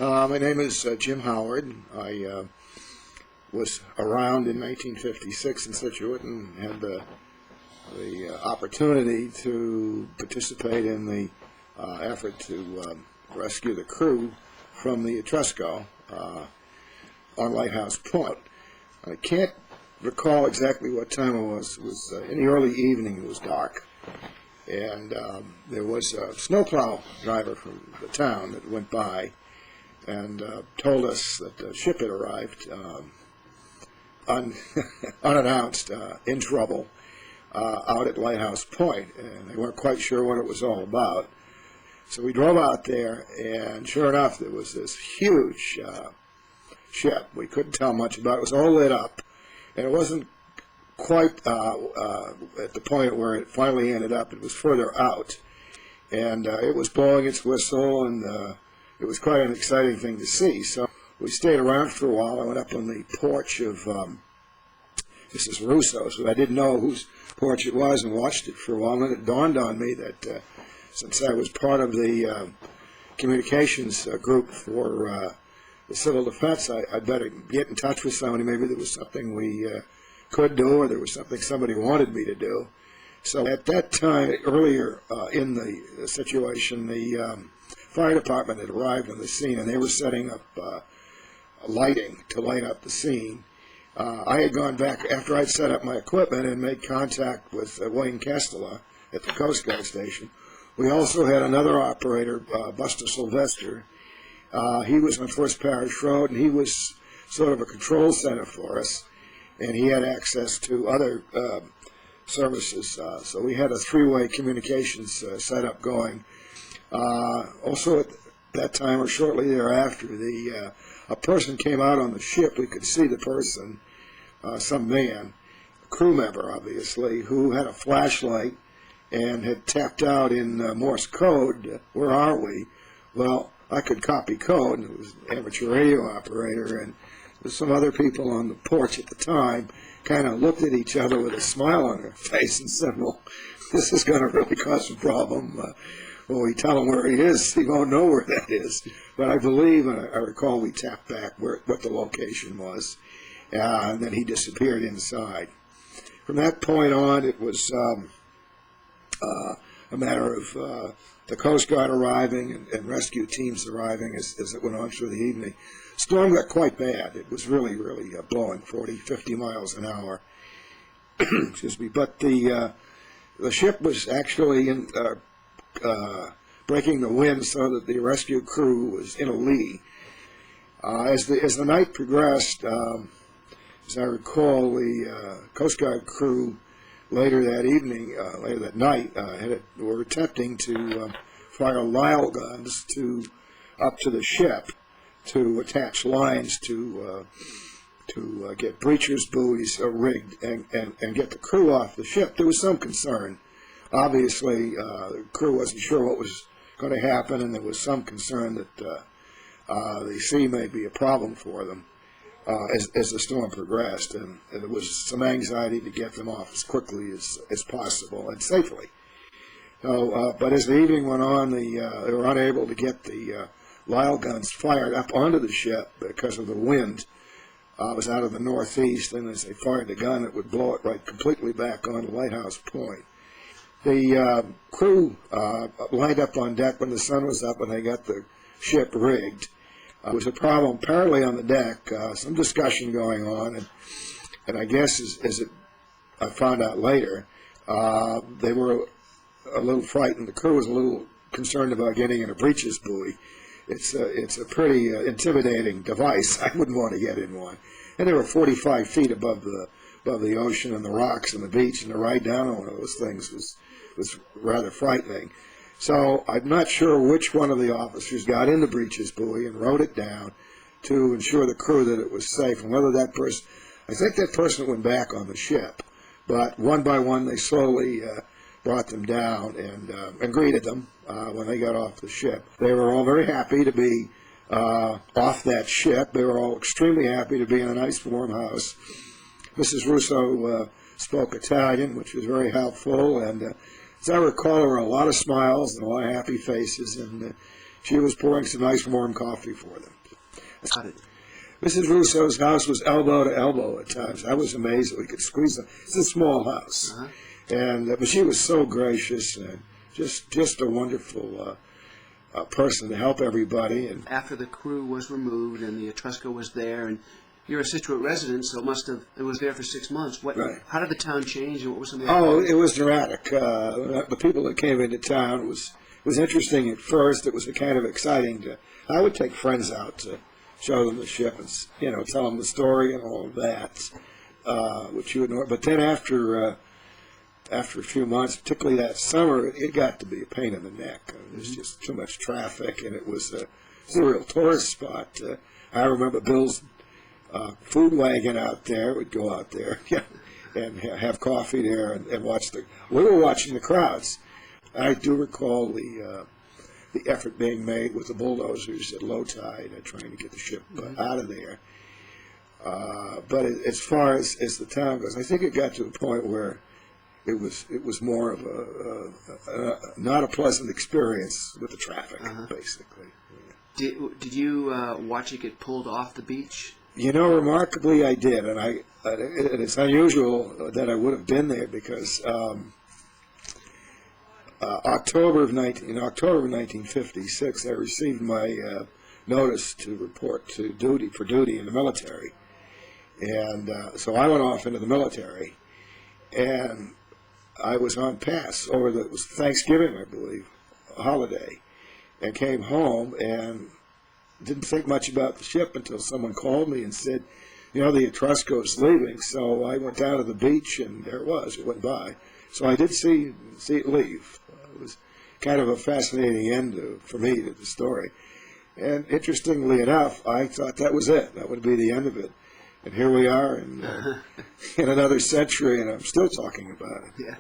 My name is Jim Howard. I was around in 1956 in Scituate and had the opportunity to participate in the effort to rescue the crew from the Etrusco on Lighthouse Point. I can't recall exactly what time it was. It was in the early evening. It was dark. And there was a snowplow driver from the town that went by and told us that the ship had arrived unannounced, in trouble, out at Lighthouse Point, and they weren't quite sure what it was all about. So we drove out there, and sure enough, there was this huge ship. We couldn't tell much about it. It was all lit up, and it wasn't quite at the point where it finally ended up. It was further out, and it was blowing its whistle, and it was quite an exciting thing to see. So we stayed around for a while. I went up on the porch of Mrs. Russo, so I didn't know whose porch it was, and watched it for a while. And then it dawned on me that since I was part of the communications group for the civil defense, I'd better get in touch with somebody. Maybe there was something we could do, or there was something somebody wanted me to do. So at that time, earlier in the situation, the fire department had arrived on the scene, and they were setting up lighting to light up the scene. I had gone back after I'd set up my equipment and made contact with Wayne Castella at the Coast Guard station. We also had another operator, Buster Sylvester. He was on First Parish Road, and he was sort of a control center for us, and he had access to other services. So we had a three-way communications setup going. Also at that time or shortly thereafter, a person came out on the ship. We could see the person, some man, a crew member obviously, who had a flashlight and had tapped out in Morse code, "Where are we?" Well, I could copy code, and it was an amateur radio operator, and some other people on the porch at the time kind of looked at each other with a smile on their face and said, "Well, this is going to really cause a problem. When we tell him where he is, he won't know where that is." But I believe, and I recall, we tapped back what the location was, and then he disappeared inside. From that point on, it was a matter of the Coast Guard arriving and rescue teams arriving as it went on through the evening. Storm got quite bad. It was really, really blowing 40, 50 miles an hour. Excuse me. But the ship was actually in breaking the wind so that the rescue crew was in a lee. As the night progressed, as I recall, the Coast Guard crew later that night, were attempting to fire Lyle guns up to the ship to attach lines to get breachers buoys rigged and get the crew off the ship. There was some concern. Obviously, the crew wasn't sure what was going to happen, and there was some concern that the sea may be a problem for them as the storm progressed, and there was some anxiety to get them off as quickly as possible and safely. So, but as the evening went on, they were unable to get the Lyle guns fired up onto the ship because of the wind. It was out of the northeast, and as they fired the gun, it would blow it right completely back onto Lighthouse Point. The crew lined up on deck when the sun was up, and they got the ship rigged. There was a problem apparently on the deck, some discussion going on, and I guess I found out later, they were a little frightened. The crew was a little concerned about getting in a breeches buoy. It's a pretty intimidating device. I wouldn't want to get in one. And they were 45 feet above the ocean and the rocks and the beach, and to ride down on one of those things was rather frightening. So I'm not sure which one of the officers got in the breeches buoy and rode it down to ensure the crew that it was safe, and whether that person, I think that person went back on the ship, but one by one they slowly brought them down and greeted them when they got off the ship. They were all very happy to be off that ship. They were all extremely happy to be in a nice warm house. Mrs. Russo spoke Italian, which was very helpful, and as I recall, there were a lot of smiles and a lot of happy faces, and she was pouring some nice warm coffee for them. Got it. Mrs. Russo's house was elbow to elbow at times. I was amazed that we could squeeze them. It's a small house. Uh-huh. And but she was so gracious and just a wonderful person to help everybody. And After the crew was removed and the Etrusco was there, and you're a Scituate resident, so it was there for 6 months. Right. How did the town change, and what were some of the oh, it was dramatic. The people that came into town was interesting at first. It was kind of exciting I would take friends out to show them the ship and tell them the story and all of that, which you would know. But then after a few months, particularly that summer, it got to be a pain in the neck. There was just too much traffic, and it was a real tourist spot. I remember Bill's food wagon out there. Would go out there and have coffee there and watch we were watching the crowds. I do recall the effort being made with the bulldozers at low tide trying to get the ship out of there. But as far as the town goes, I think it got to the point where it was more of not a pleasant experience with the traffic, basically. Did you watch it get pulled off the beach? Remarkably, I did, and it's unusual that I would have been there because in October of 1956, I received my notice to report for duty in the military, and so I went off into the military, and I was on pass it was Thanksgiving, I believe, a holiday, and came home and didn't think much about the ship until someone called me and said, the Etrusco's leaving. So I went down to the beach, and there it was. It went by. So I did see it leave. It was kind of a fascinating end for me to the story. And interestingly enough, I thought that was it. That would be the end of it. And here we are in another century, and I'm still talking about it. Yeah.